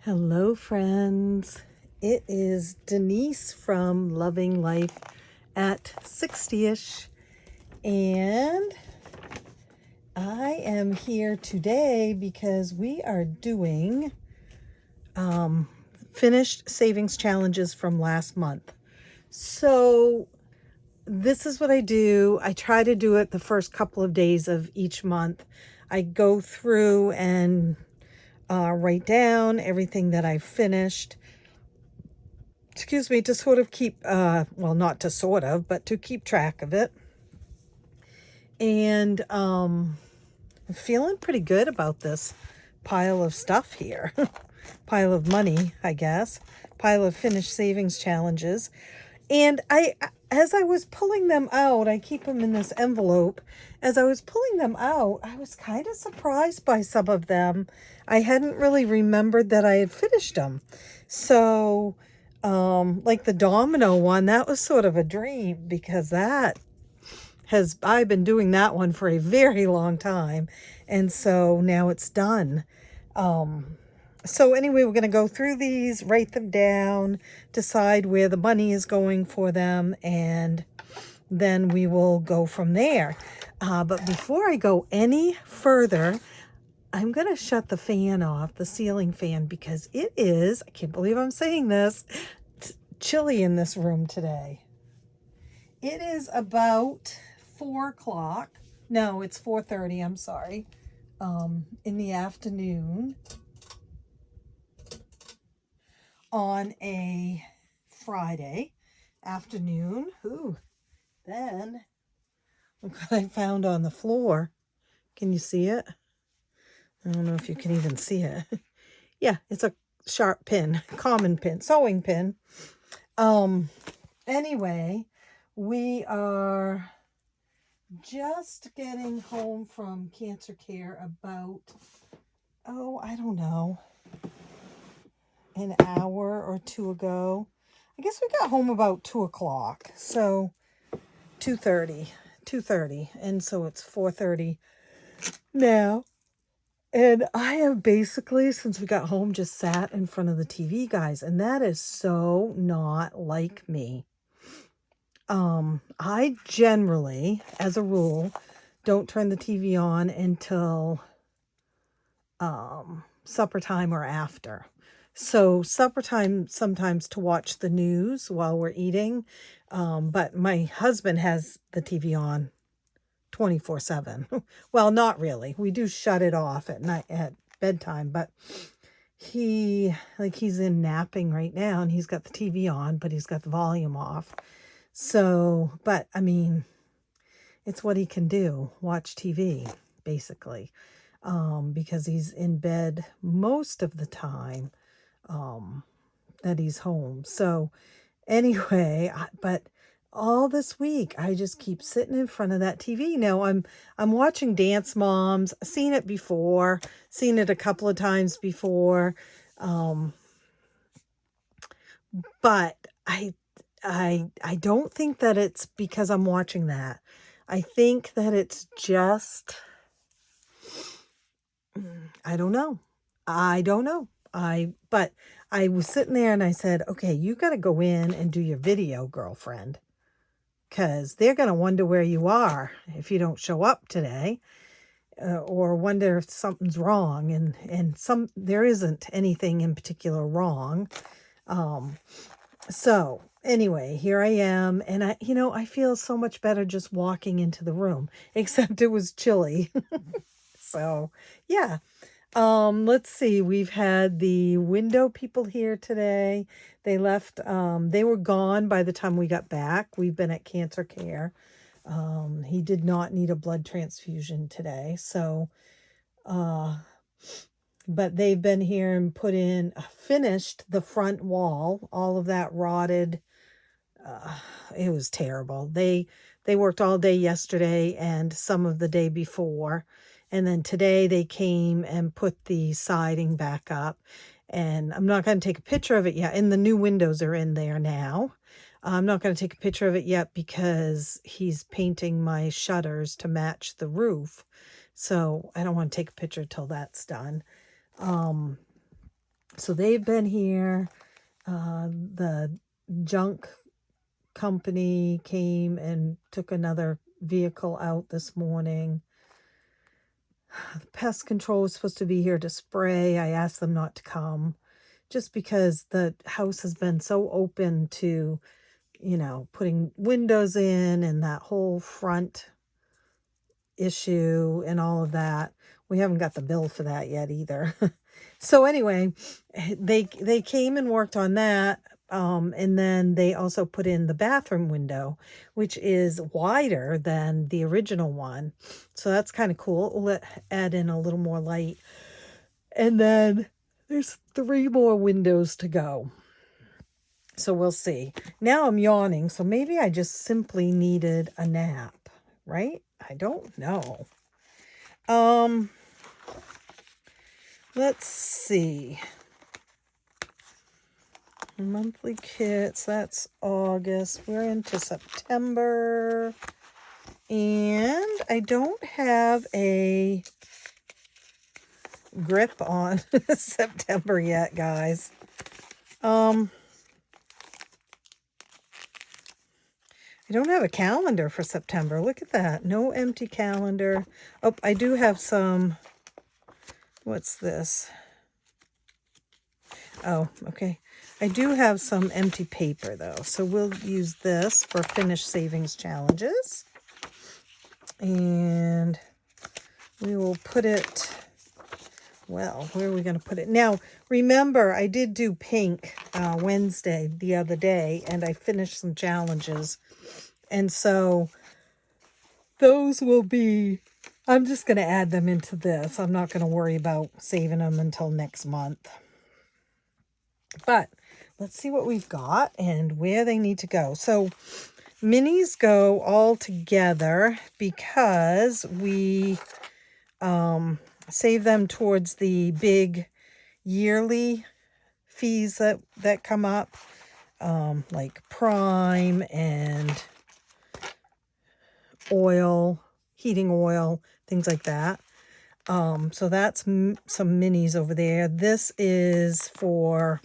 Hello, friends. It is Denise from Loving Life at 60ish, and I am here today because we are doing finished savings challenges from last month. So this is what I do. I try to do it the first couple of days of each month. I go through and write down everything that I've finished. Excuse me, to sort of keep, well, not to sort of, but to keep track of it. And I'm feeling pretty good about this pile of stuff here. Pile of money, I guess. Pile of finished savings challenges. And as I was pulling them out, I keep them in this envelope. As I was pulling them out, I was kind of surprised by some of them. I hadn't really remembered that I had finished them. So, like the domino one, that was sort of a dream because I've been doing that one for a very long time. And so now it's done. So anyway, we're going to go through these, write them down, decide where the money is going for them, and then we will go from there. But before I go any further, I'm going to shut the fan off, the ceiling fan, because it is, I can't believe I'm saying this, it's chilly in this room today. It is about 4 o'clock. No, it's 4:30, I'm sorry, in the afternoon on a Friday afternoon. Ooh, then look what I found on the floor. Can you see it? I don't know if you can even see it. Yeah, it's a sharp pin, common pin, sewing pin. Anyway, we are just getting home from cancer care about, I don't know, an hour or two ago. I guess we got home about 2 o'clock. So 2:30, and so it's 4:30 now. And I have basically, since we got home, just sat in front of the TV, guys, and that is so not like me. I generally, as a rule, don't turn the TV on until supper time or after. So supper time sometimes to watch the news while we're eating, but my husband has the TV on 24/7. Well, not really. We do shut it off at night at bedtime, but he's in napping right now and he's got the TV on, but he's got the volume off. So, but I mean, it's what he can do, watch TV basically, because he's in bed most of the time that he's home. So anyway, but all this week I just keep sitting in front of that TV. Now I'm watching Dance Moms. Seen it before, seen it a couple of times before. But I don't think that it's because I'm watching that. I think that it's just, I don't know. But I was sitting there and I said, okay, you got to go in and do your video, girlfriend, because they're going to wonder where you are if you don't show up today, or wonder if something's wrong. And there isn't anything in particular wrong. So anyway, here I am, and I feel so much better just walking into the room, except it was chilly. So yeah. Let's see. We've had the window people here today. They left, they were gone by the time we got back. We've been at cancer care. He did not need a blood transfusion today. So, but they've been here and finished the front wall, all of that rotted. It was terrible. They worked all day yesterday and some of the day before. And then today they came and put the siding back up. And I'm not going to take a picture of it yet. And the new windows are in there now. I'm not going to take a picture of it yet because he's painting my shutters to match the roof. So I don't want to take a picture till that's done. So they've been here. The junk company came and took another vehicle out this morning. The pest control was supposed to be here to spray. I asked them not to come just because the house has been so open to, you know, putting windows in and that whole front issue and all of that. We haven't got the bill for that yet either. So anyway, they came and worked on that. And then they also put in the bathroom window, which is wider than the original one. So that's kind of cool. We'll add in a little more light. And then there's 3 more windows to go. So we'll see. Now I'm yawning, so maybe I just simply needed a nap, right? I don't know. Let's see. Monthly kits, that's August. We're into September. And I don't have a grip on September yet, guys. I don't have a calendar for September. Look at that. No empty calendar. Oh, I do have some. What's this? Oh, okay. I do have some empty paper, though. So we'll use this for finished savings challenges. And we will put it, well, where are we going to put it? Now, remember, I did do pink Wednesday the other day, and I finished some challenges. And so those will be, I'm just going to add them into this. I'm not going to worry about saving them until next month. But let's see what we've got and where they need to go. So minis go all together because we save them towards the big yearly fees that come up, like Prime and oil, heating oil, things like that. So that's some minis over there. This is for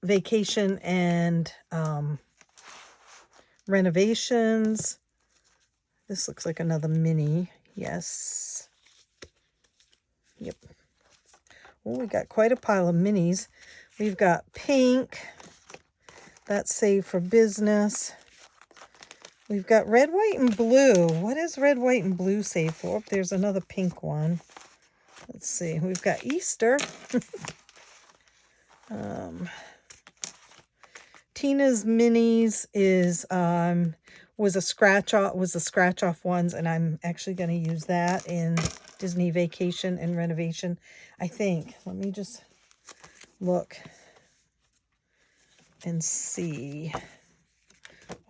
vacation and renovations. This looks like another mini. Yes. Yep. Oh, we got quite a pile of minis. We've got pink. That's Save for Business. We've got red, white, and blue. What is red, white, and blue save for? Oh, there's another pink one. Let's see. We've got Easter. Tina's minis is was a scratch off ones, and I'm actually going to use that in Disney Vacation and Renovation, I think. Let me just look and see.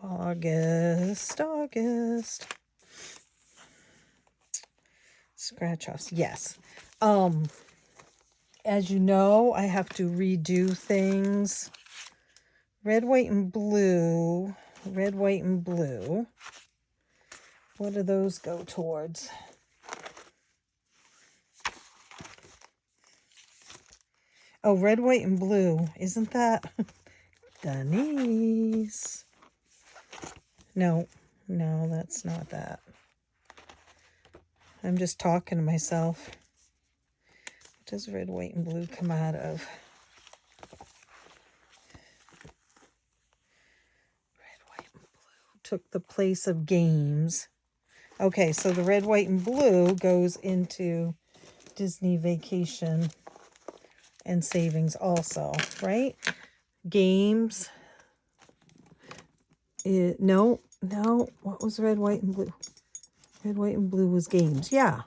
August. Scratch offs. Yes. As you know, I have to redo things. Red, white, and blue. Red, white, and blue. What do those go towards? Oh, red, white, and blue. Isn't that Denise? No, that's not that. I'm just talking to myself. What does red, white, and blue come out of? Red, white, and blue took the place of games. Okay, so the red, white, and blue goes into Disney Vacation and Savings also, right? Games. No. What was red, white, and blue? Red, white, and blue was games. Yeah.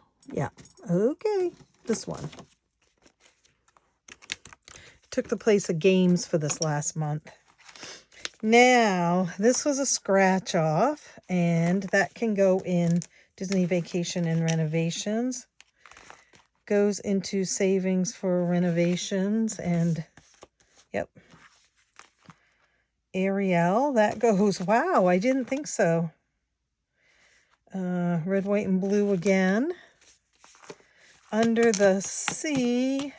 Okay, this one. Took the place of games for this last month. Now, this was a scratch off, and that can go in Disney Vacation and Renovations. Goes into savings for renovations, and yep. Ariel, that goes, wow, I didn't think so. Red, white, and blue again. Under the C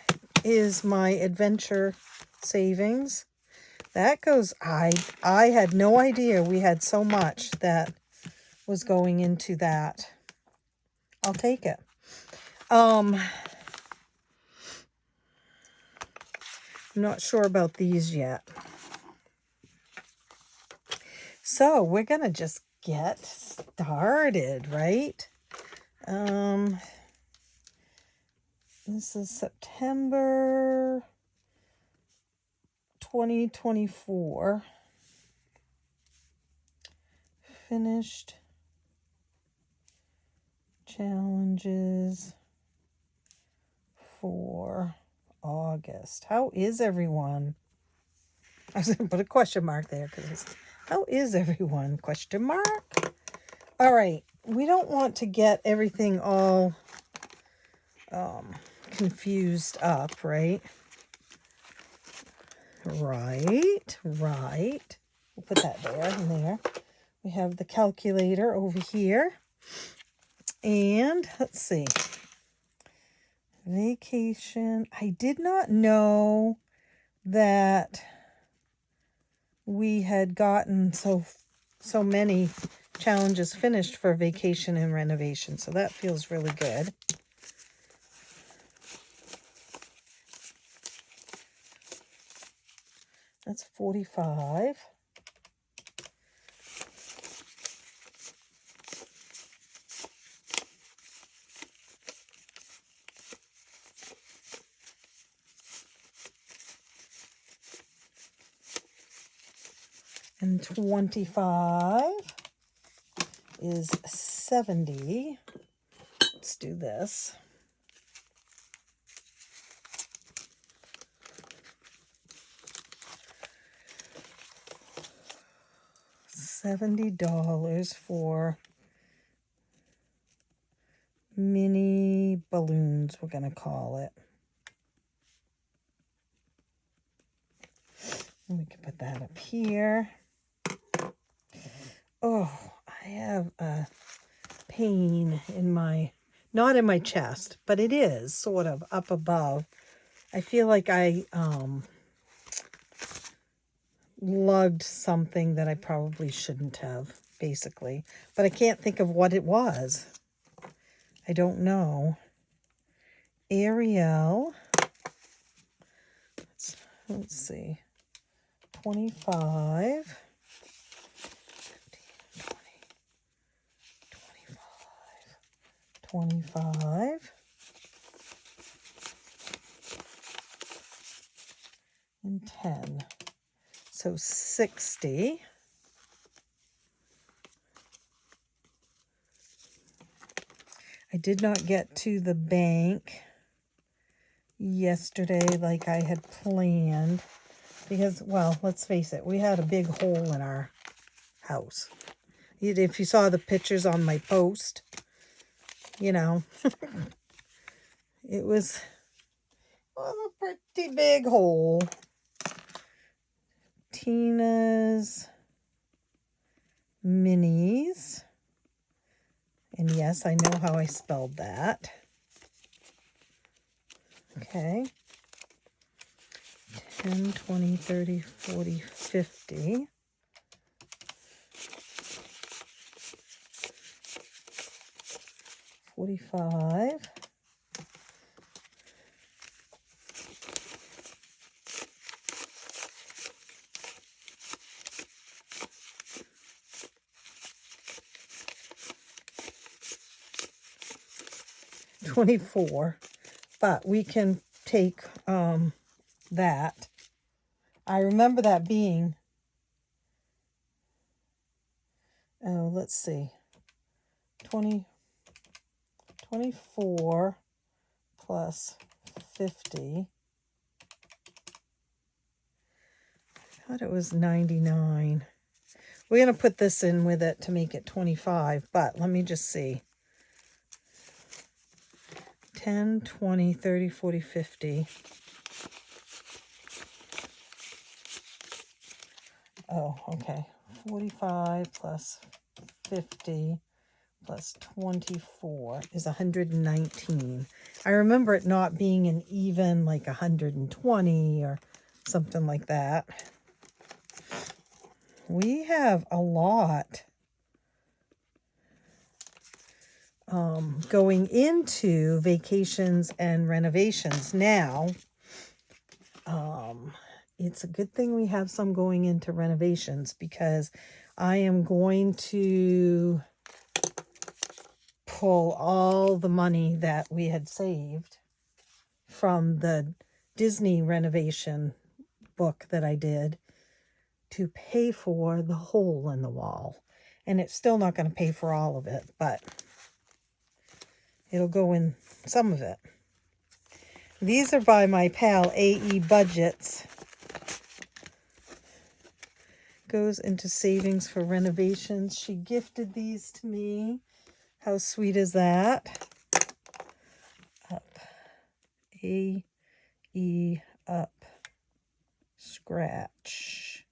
is my adventure savings. That goes, I had no idea we had so much that was going into that. I'll take it. I'm not sure about these yet. So we're going to just get started, right? This is September 2024. Finished challenges for August. How is everyone? I was going to put a question mark there because how is everyone? Question mark. All right. We don't want to get everything all confused up, right? Right. We'll put that there and there. We have the calculator over here. And let's see. Vacation. I did not know that we had gotten so many challenges finished for vacation and renovation. So that feels really good. That's 45. And 25 is 70. Let's do this. $70 for mini balloons, we're going to call it. And we can put that up here. Oh, I have a pain in my, not in my chest, but it is sort of up above. I feel like I lugged something that I probably shouldn't have, basically. But I can't think of what it was. I don't know. Ariel. Let's see. 25. 25. And 10. So 60. I did not get to the bank yesterday like I had planned because, well, let's face it, we had a big hole in our house. If you saw the pictures on my post, you know, it was a pretty big hole. Tina's Minis. And yes, I know how I spelled that. Okay. 10, 20, 30, 40, 50. 45. 24, but we can take that. I remember that being, oh, let's see, 24 plus 50. I thought it was 99. We're going to put this in with it to make it 25, but let me just see. 10, 20, 30, 40, 50. Oh, okay. 45 plus 50 plus 24 is 119. I remember it not being an even like 120 or something like that. We have a lot going into vacations and renovations now. It's a good thing we have some going into renovations, because I am going to pull all the money that we had saved from the Disney renovation book that I did to pay for the hole in the wall. And it's still not going to pay for all of it, but it'll go in some of it. These are by my pal AE Budgets. Goes into savings for renovations. She gifted these to me. How sweet is that? Up. AE Up. Scratch.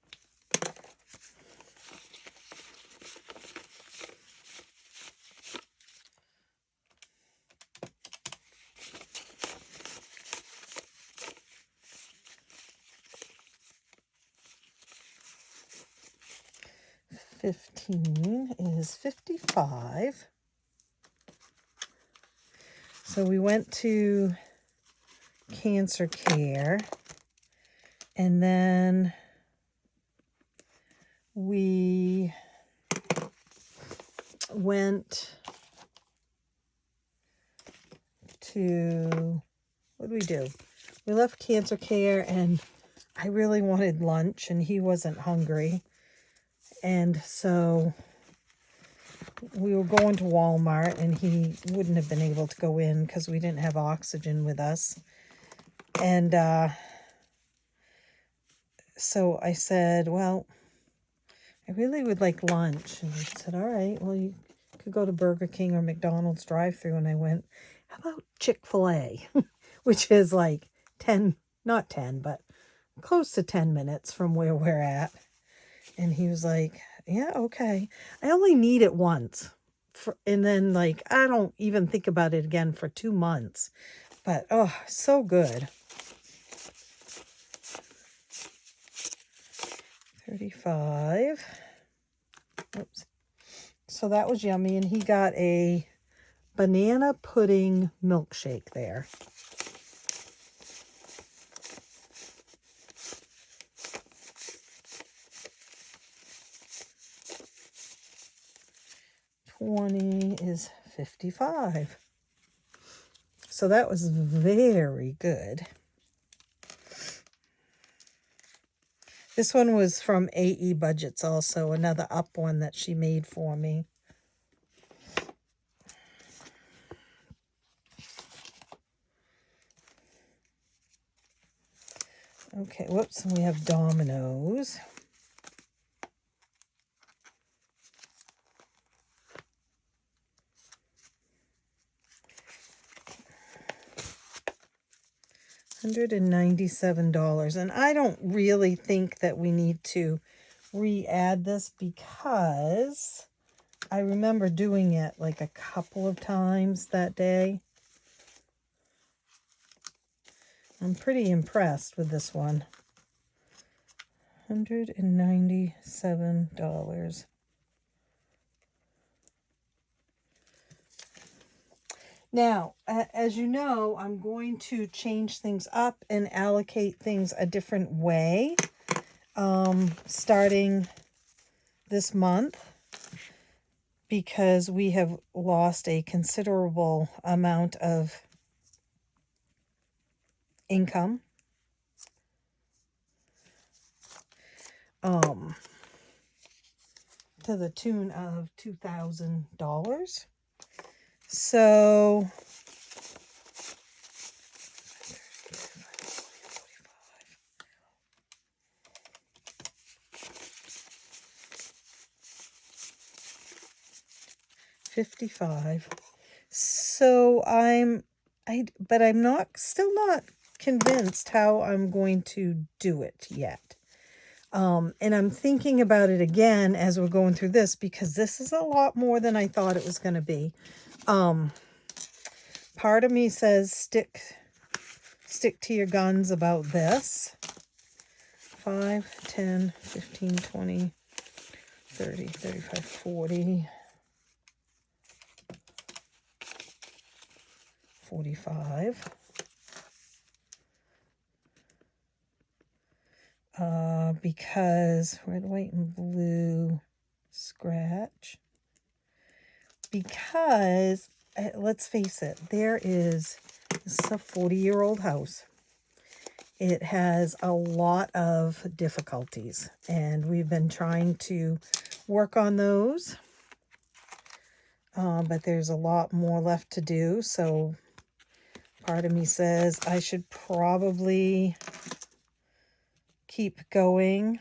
$15 is $55. So we went to cancer care, and then we went to, what did we do? We left cancer care, and I really wanted lunch, and he wasn't hungry. And so we were going to Walmart, and he wouldn't have been able to go in because we didn't have oxygen with us. And so I said, well, I really would like lunch. And he said, all right, well, you could go to Burger King or McDonald's drive-thru. And I went, how about Chick-fil-A? Which is like 10, not 10, but close to 10 minutes from where we're at. And he was like, yeah, okay. I only need it once. And then, like, I don't even think about it again for 2 months. But, oh, so good. 35. Oops. So that was yummy. And he got a banana pudding milkshake there. $20 is $55. So that was very good. This one was from AE Budgets also, another up one that she made for me. Okay, whoops, and we have Domino's. $197, and I don't really think that we need to re-add this, because I remember doing it like a couple of times that day. I'm pretty impressed with this one. $197. Now, as you know, I'm going to change things up and allocate things a different way, starting this month, because we have lost a considerable amount of income. To the tune of $2,000. So $55. So I'm still not convinced how I'm going to do it yet. And I'm thinking about it again as we're going through this, because this is a lot more than I thought it was going to be. Part of me says stick to your guns about this. 5, 10, 15, 20, 30, 35, 40, 45. Because red, white, and blue scratch. Because, let's face it, this is a 40-year-old house. It has a lot of difficulties, and we've been trying to work on those. But there's a lot more left to do, so part of me says I should probably keep going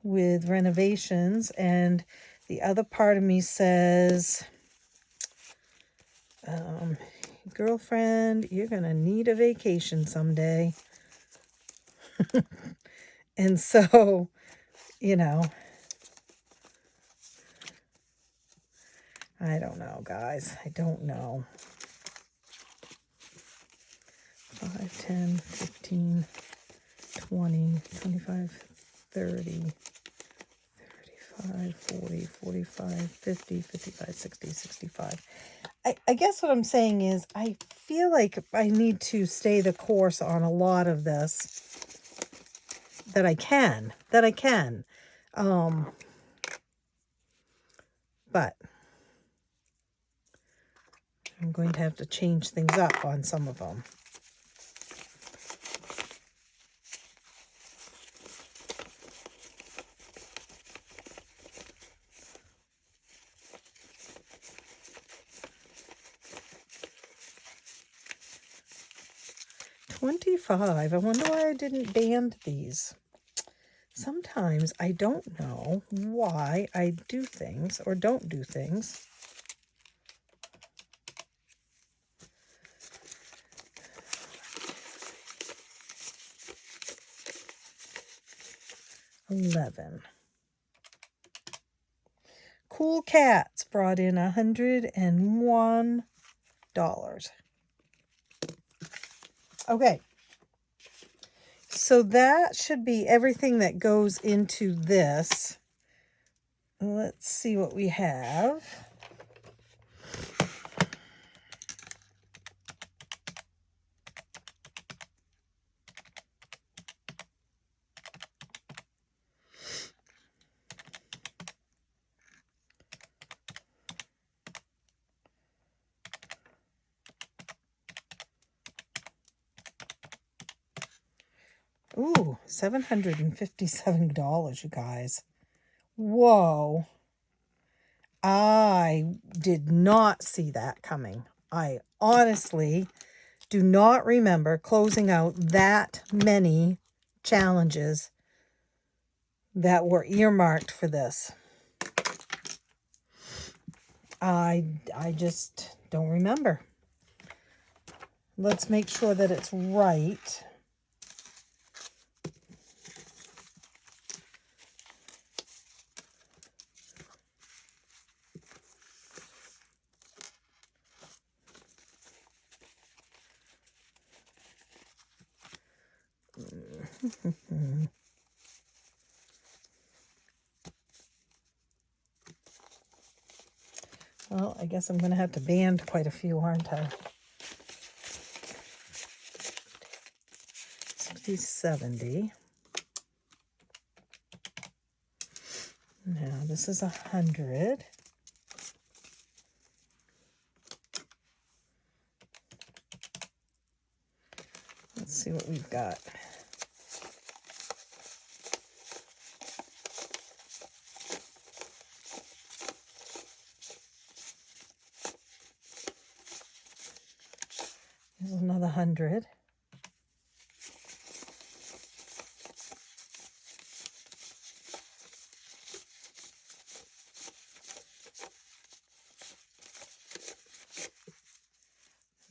with renovations, and the other part of me says, girlfriend, you're gonna need a vacation someday. And so, you know, I don't know, guys. I don't know. 5, 10, 15, 20, 25, 30, 35, 40, 45, 50, 55, 60, 65. I guess what I'm saying is I feel like I need to stay the course on a lot of this that I can. But I'm going to have to change things up on some of them. $25. I wonder why I didn't band these. Sometimes I don't know why I do things or don't do things. $11. Cool Cats brought in $101. Okay. So that should be everything that goes into this. Let's see what we have. Ooh, $757, you guys. Whoa. I did not see that coming. I honestly do not remember closing out that many challenges that were earmarked for this. I just don't remember. Let's make sure that it's right. Well, I guess I'm going to have to band quite a few, aren't I? 60, 70. Now this is 100. Let's see what we've got. There's another 100.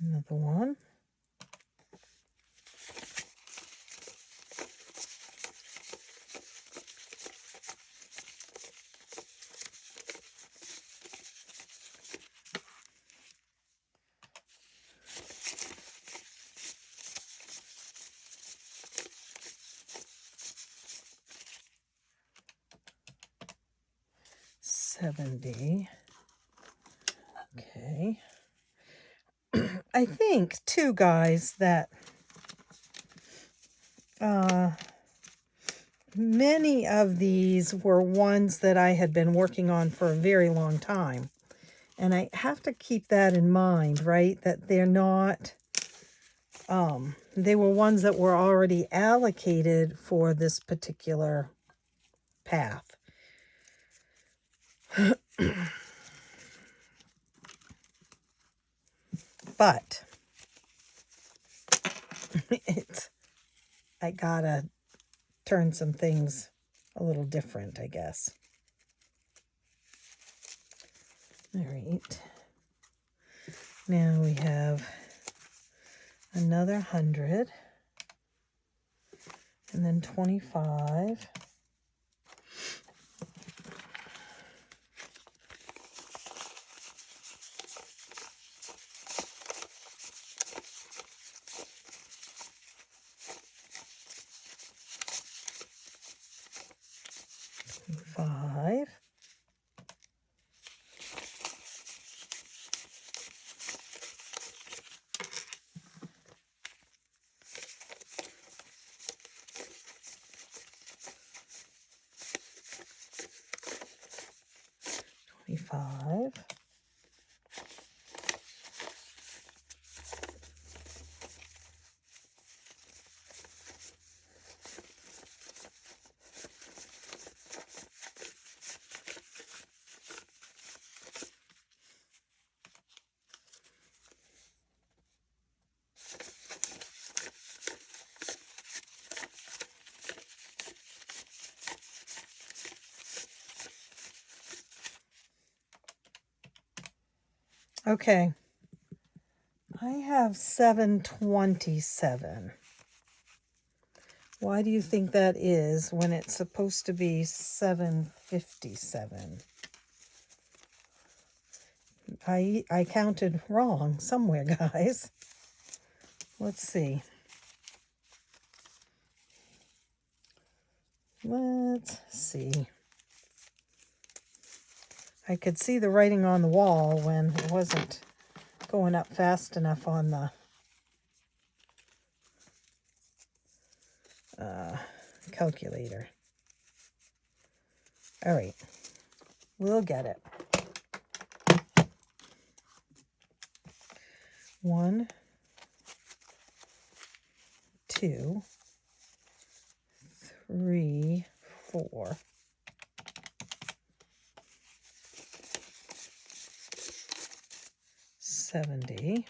Another one. $70. Okay. I think too, guys, that many of these were ones that I had been working on for a very long time. And I have to keep that in mind, right? That they're not, they were ones that were already allocated for this particular path. But I gotta turn some things a little different, I guess. All right. Now we have another 100, and then 25. Five. $25. Okay, I have 727. Why do you think that is when it's supposed to be 757? I counted wrong somewhere, guys. Let's see. Let's see. I could see the writing on the wall when it wasn't going up fast enough on the calculator. All right, we'll get it. 1, 2, 3, 4. 70.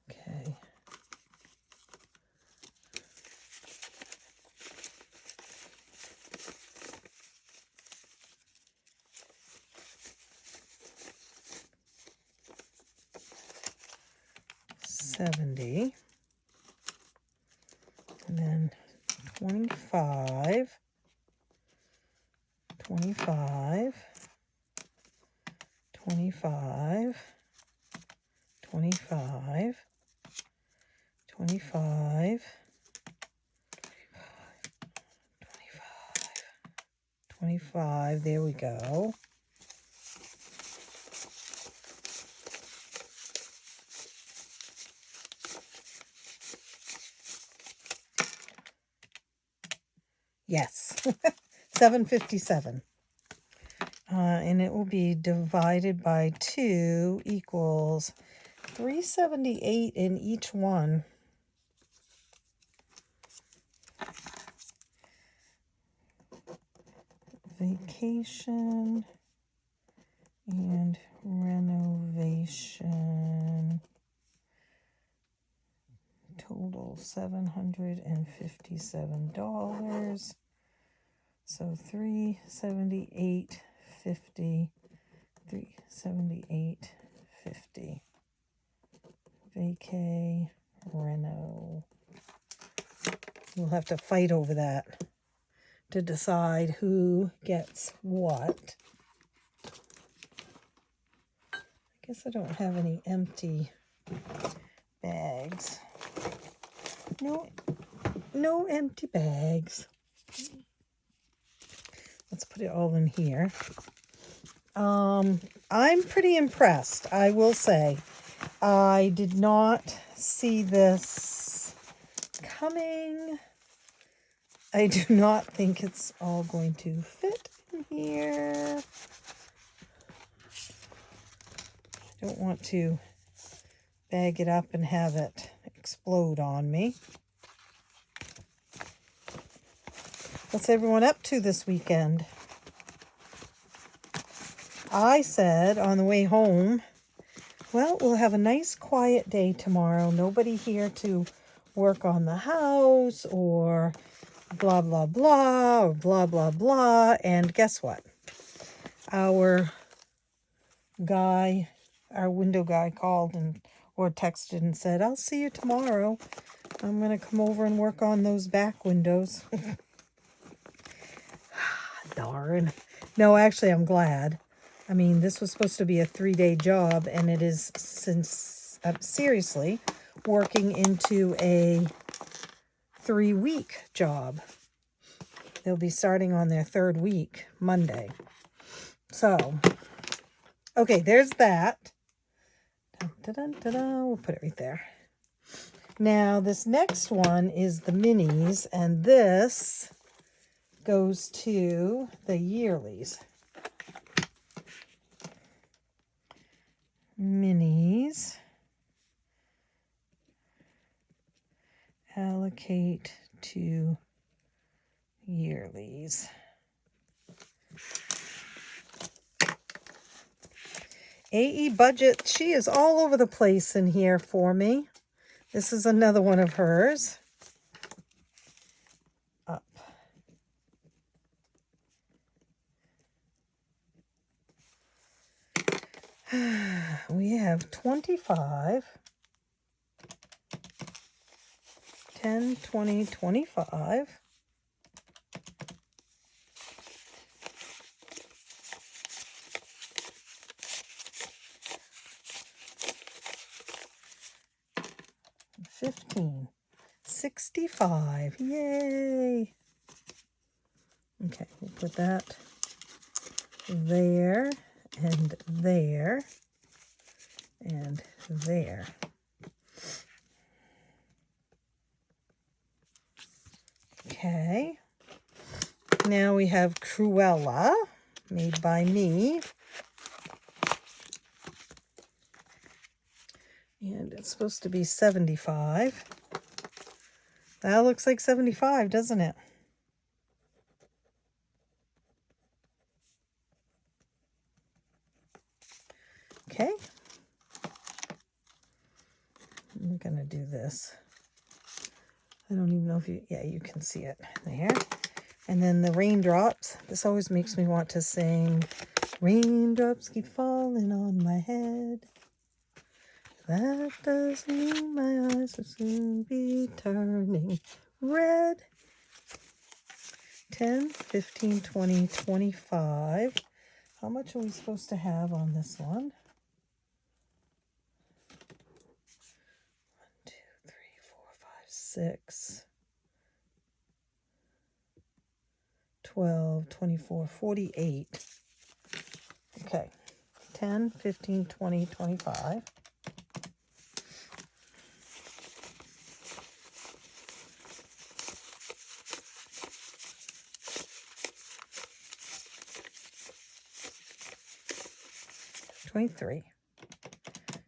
Okay. $70. And then 25. 25. 25. 25. 25. 25. There we go. Yes, 757. And it will be divided by 2 equals 378 in each one. Vacation and renovation. Total $757. So 378.50. 378.50. Vacay reno. We'll have to fight over that to decide who gets what. I guess I don't have any empty bags. No empty bags. let's put it all in here. I'm pretty impressed, I will say. I did not see this coming. I do not think it's all going to fit in here. I don't want to bag it up and have it explode on me. What's everyone up to this weekend? I said on the way home, well, we'll have a nice quiet day tomorrow. Nobody here to work on the house or blah, blah, blah, or blah, blah, blah. And guess what? Our window guy called or texted and said, I'll see you tomorrow. I'm going to come over and work on those back windows. Darn. No, actually, I'm glad. I mean, this was supposed to be a 3-day job, and it is seriously working into a 3-week job. They'll be starting on their 3rd week, Monday. So, okay, there's that. Dun, dun, dun, dun, dun. We'll put it right there. Now, this next one is the minis, and this goes to the yearlies. Minis. Allocate to yearlies. AE budget, she is all over the place in here for me. This is another one of hers. Up. We have 25, 10, 20, 25. $15, $65, yay! Okay, we'll put that there, and there, and there. Okay, now we have Cruella, made by me. And it's supposed to be 75. That looks like 75, doesn't it? Okay. I'm going to do this. I don't even know if you can see it there. And then the raindrops. This always makes me want to sing, raindrops keep falling on my head. That doesn't mean my eyes will soon be turning red. 10, 15, 20, 25. How much are we supposed to have on this one? 1, 2, 3, 4, 5, 6, 12, 24, 48. Okay. 10, 15, 20, 25. $23.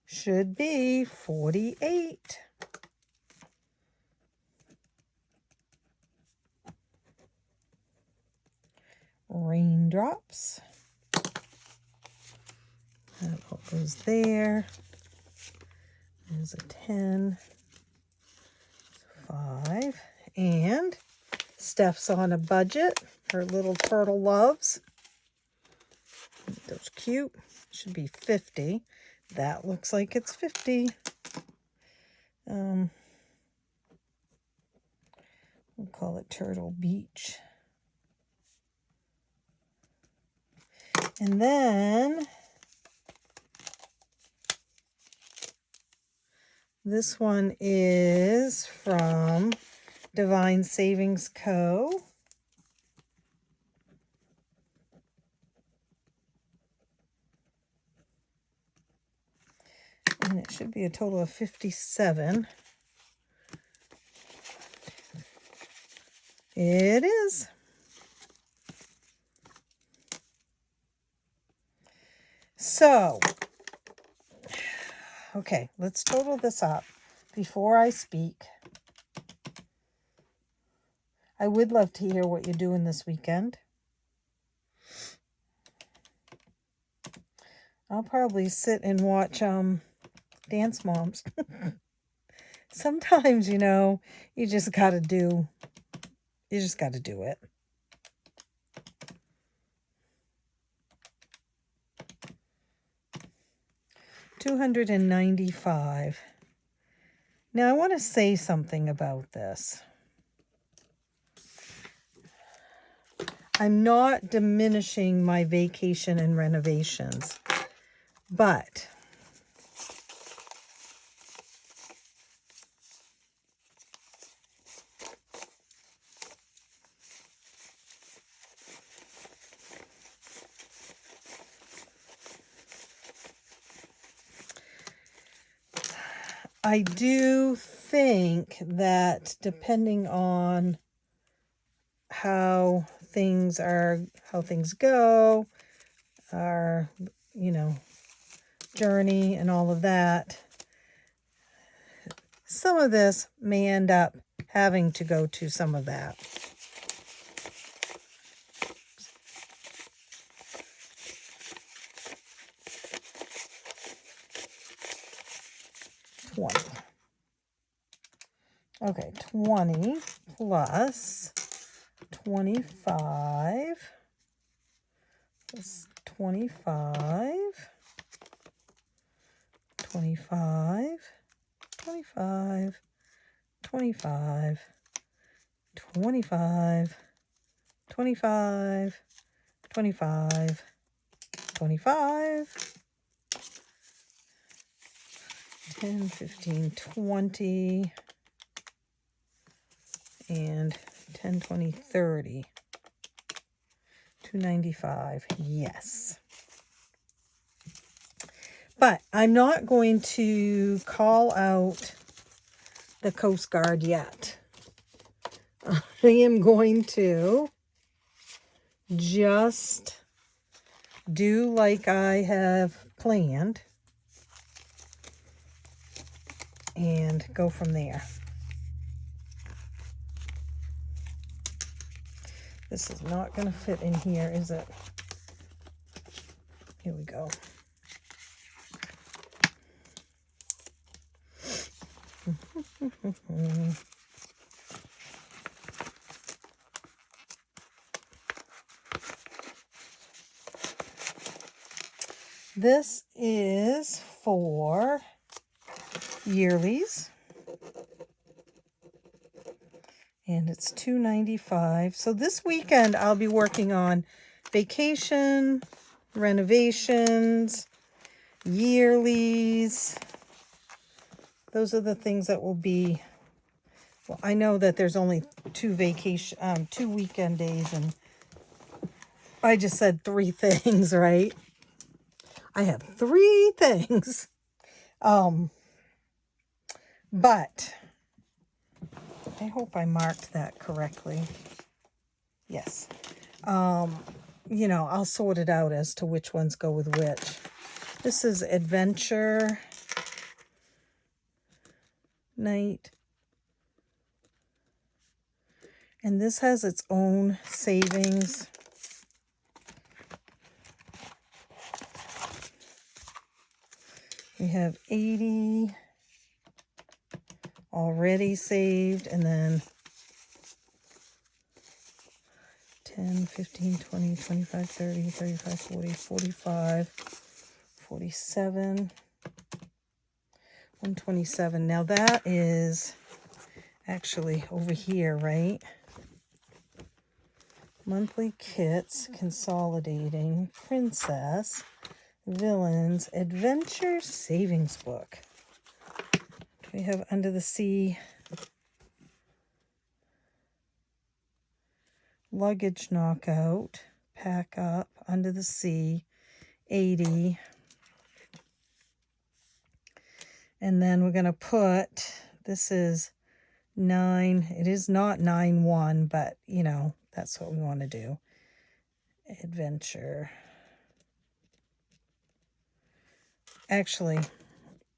Should be $48. Raindrops. That all goes there. There's a 10. 5. And Steph's on a budget. Her little turtle loves. Those cute. Should be 50. That looks like it's 50. We'll call it Turtle Beach. And then this one is from Divine Savings Co. And it should be a total of 57. It is. So, okay, let's total this up before I speak. I would love to hear what you're doing this weekend. I'll probably sit and watch Dance Moms. Sometimes, you know, you just got to do it. $295. Now, I want to say something about this. I'm not diminishing my vacation and renovations, but I do think that depending on how things go, our, you know, journey and all of that, some of this may end up having to go to some of that. Okay, 20 plus 25 plus 25, 25, 25, 25, 25, 25, 25, 25, 10, 15, 20, and 10, 20, 30. 295, yes. But I'm not going to call out the Coast Guard yet. I am going to just do like I have planned and go from there. This is not going to fit in here, is it? Here we go. This is for yearlies. And it's $295. So this weekend I'll be working on vacation, renovations, yearlies. Those are the things that will be. Well, I know that there's only two weekend days, and I just said 3 things, right? I have 3 things. But I hope I marked that correctly. Yes. You know, I'll sort it out as to which ones go with which. This is Adventure Night. And this has its own savings. We have 80 already saved, and then 10, 15, 20, 25, 30, 35, 40, 45, 47, 127. Now that is actually over here, right? Monthly kits, consolidating, princess, villains, adventure savings book. We have Under the Sea, luggage knockout, pack up, Under the Sea, 80. And then we're going to put, this is 9. It is not 9-1, but, you know, that's what we want to do. Adventure. Actually,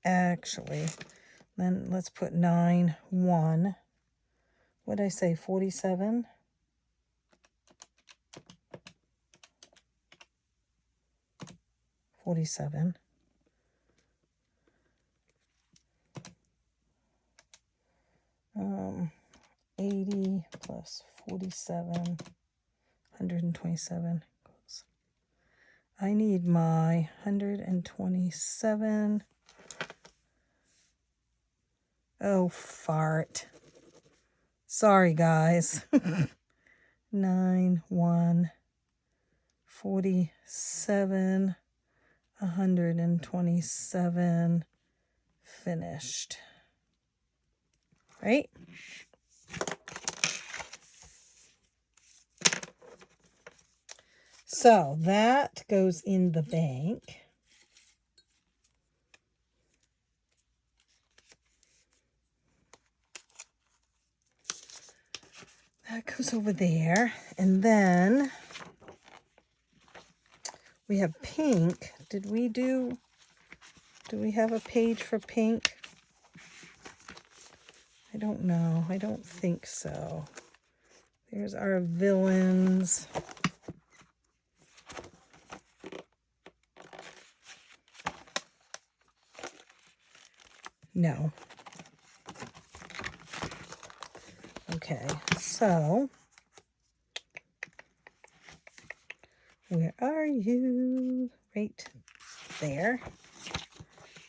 then let's put 9-1. What did I say, 47? $47. 80 plus 47, 127. I need my 127. Oh, fart. Sorry, guys. 9, 1, 47, 127, finished. Right? So that goes in the bank. That goes over there. And then we have pink. Do we have a page for pink? I don't know. I don't think so. There's our villains. No. Okay, so where are you? Right there.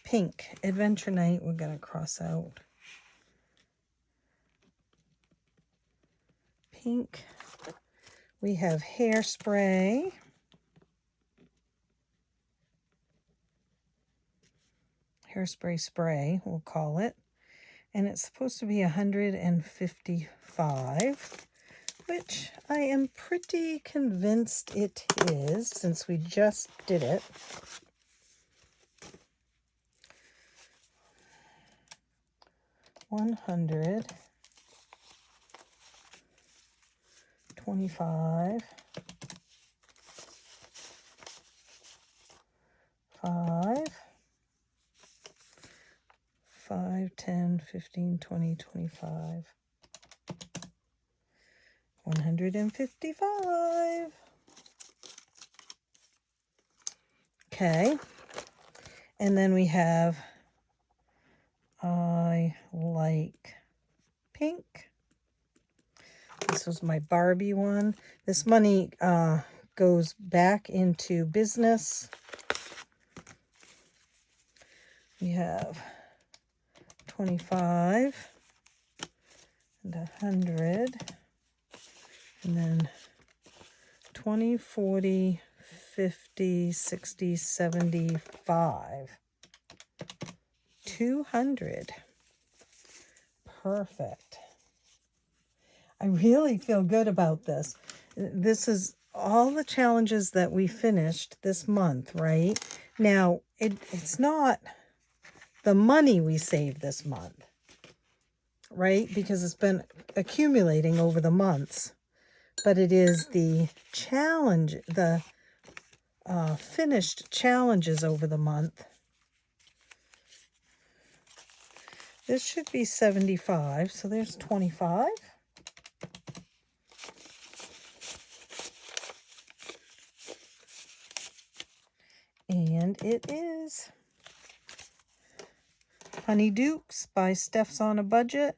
Pink, Adventure Night, we're going to cross out. Pink. We have Hairspray. Hairspray spray, we'll call it. And it's supposed to be 155, which I am pretty convinced it is, since we just did it. $125, 5, 10, 15, 20, 25. 155. Okay. And then we have I like pink. This was my Barbie one. This money goes back into business. We have 25 and 100, and then 20, 40, 50, 60, 75, 200. Perfect. I really feel good about this. This is all the challenges that we finished this month, right? Now, it's not the money we saved this month, right? Because it's been accumulating over the months. But it is the challenge, the finished challenges over the month. This should be 75, so there's 25. And it is Honey Dukes by Steph's on a Budget.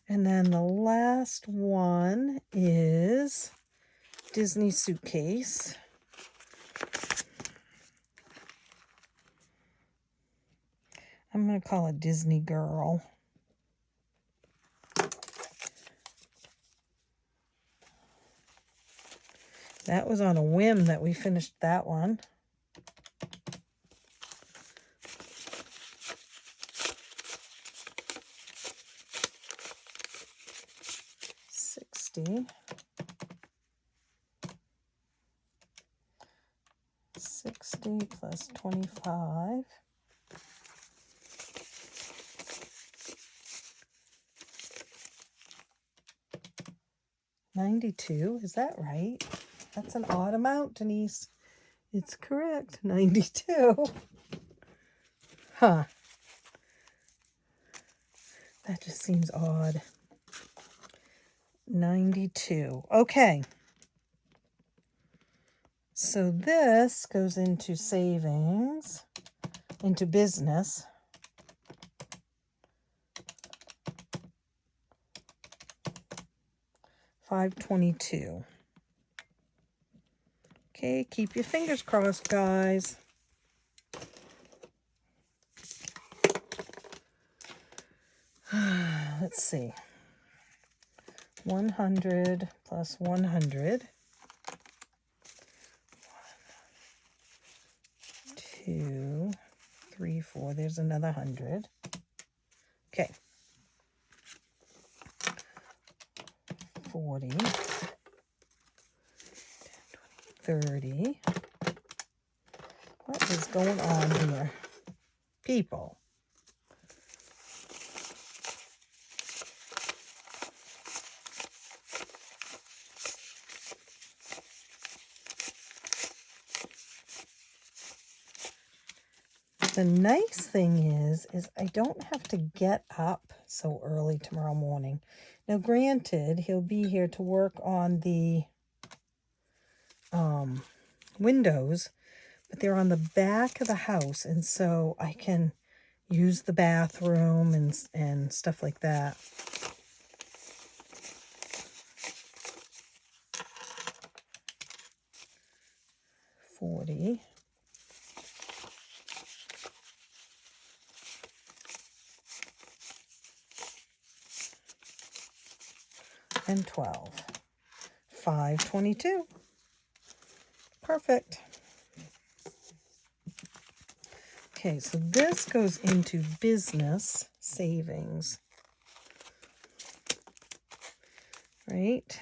And then the last one is Disney Suitcase. I'm going to call it Disney Girl. That was on a whim that we finished that one. 60. 60 plus 25. 92, is that right? That's an odd amount, Denise. It's correct, 92. Huh. That just seems odd. 92. Okay. So this goes into savings, into business. $522. Okay, keep your fingers crossed, guys. Let's see. 100 plus 100. 2, 3, 4. There's another 100. Okay. 40. 30. What is going on here? People. The nice thing is I don't have to get up so early tomorrow morning. Now, granted, he'll be here to work on the windows, but they're on the back of the house, and so I can use the bathroom and stuff like that. $40. And 12. $522. Perfect. Okay, so this goes into business savings. Right?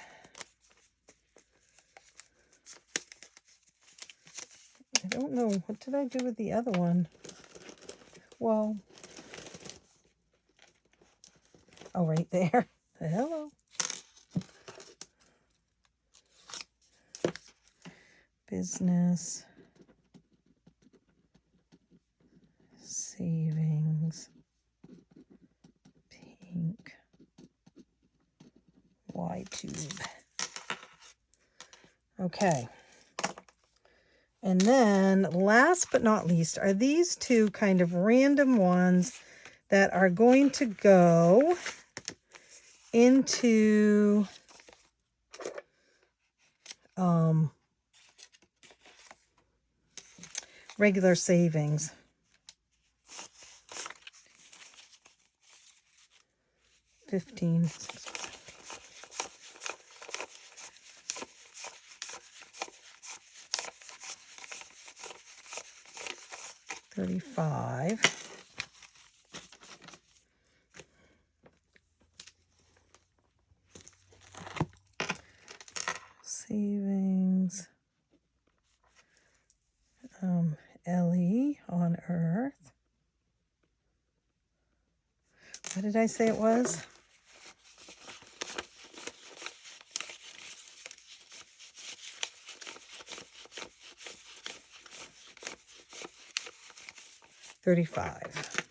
I don't know. What did I do with the other one? Well, oh, right there. Hello. Business savings, pink, Y-tube. Okay. And then last but not least are these two kind of random ones that are going to go into regular savings. $15. $35. Savings. Ellie on Earth. What did I say it was? $35.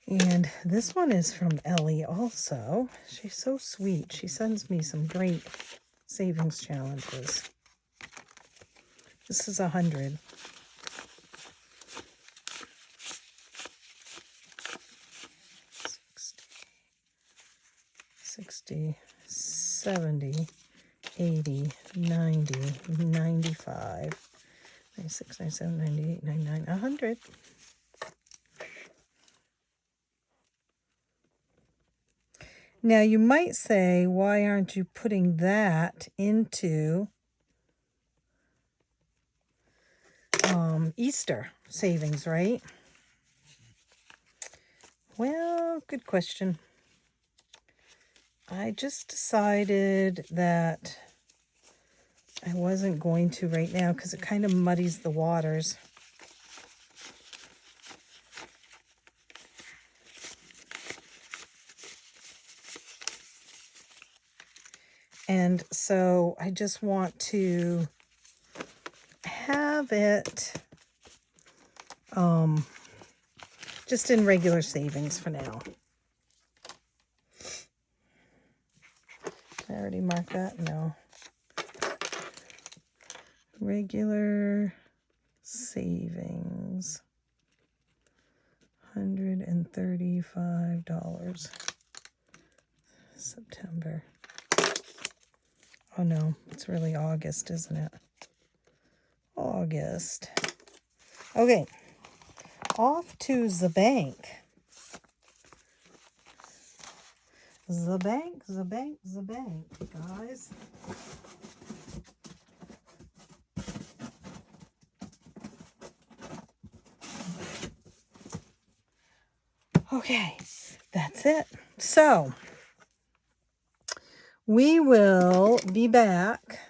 And this one is from Ellie also. She's so sweet. She sends me some great savings challenges. This is 100. $60, $70, $80, $90, $95, $96, $97, $98, $99, $100. Now you might say, why aren't you putting that into Easter savings, right? Well, good question. I just decided that I wasn't going to right now because it kind of muddies the waters. And so I just want to have it just in regular savings for now. Did I already mark that? No. Regular savings. $135. September. Oh no, it's really August, isn't it? August. Okay. Off to the bank. The bank, guys. Okay, that's it. So, we will be back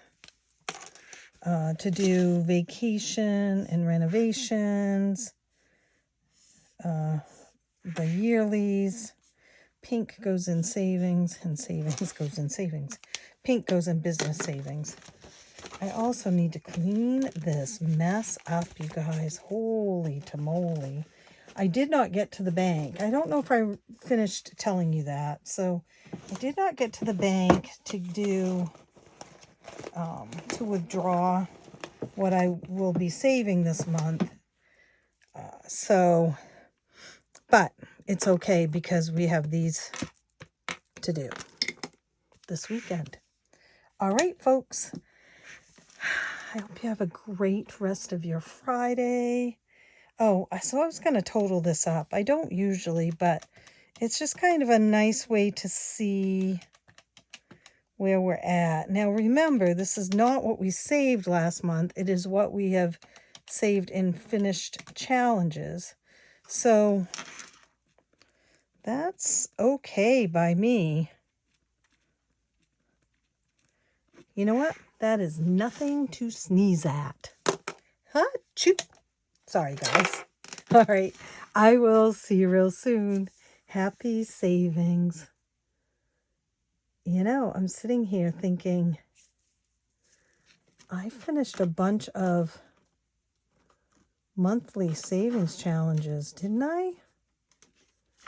to do vacation and renovations, the yearlies. Pink goes in savings, and savings goes in savings. Pink goes in business savings. I also need to clean this mess up, you guys. Holy tamoly. I did not get to the bank. I don't know if I finished telling you that. So I did not get to the bank to do, to withdraw what I will be saving this month. But it's okay because we have these to do this weekend. All right, folks. I hope you have a great rest of your Friday. Oh, so I was going to total this up. I don't usually, but it's just kind of a nice way to see where we're at. Now, remember, this is not what we saved last month. It is what we have saved in finished challenges. So that's okay by me. You know what? That is nothing to sneeze at. Achoo. Sorry, guys. All right. I will see you real soon. Happy savings. You know, I'm sitting here thinking, I finished a bunch of monthly savings challenges, didn't I?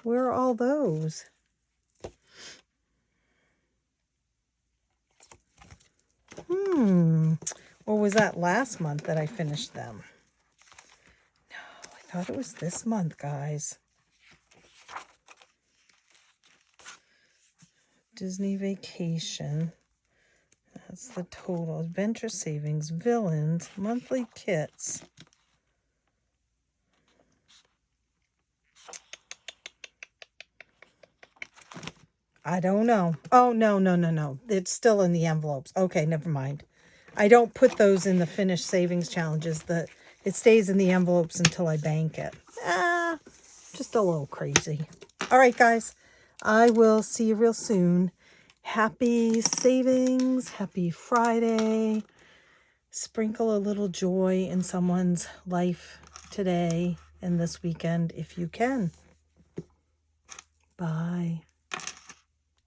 Where are all those? Or was that last month that I finished them? No, I thought it was this month, guys. Disney Vacation. That's the total. Adventure Savings, Villains, Monthly Kits. I don't know. Oh, no. It's still in the envelopes. Okay, never mind. I don't put those in the finished savings challenges. It stays in the envelopes until I bank it. Just a little crazy. All right, guys. I will see you real soon. Happy savings. Happy Friday. Sprinkle a little joy in someone's life today and this weekend if you can. Bye.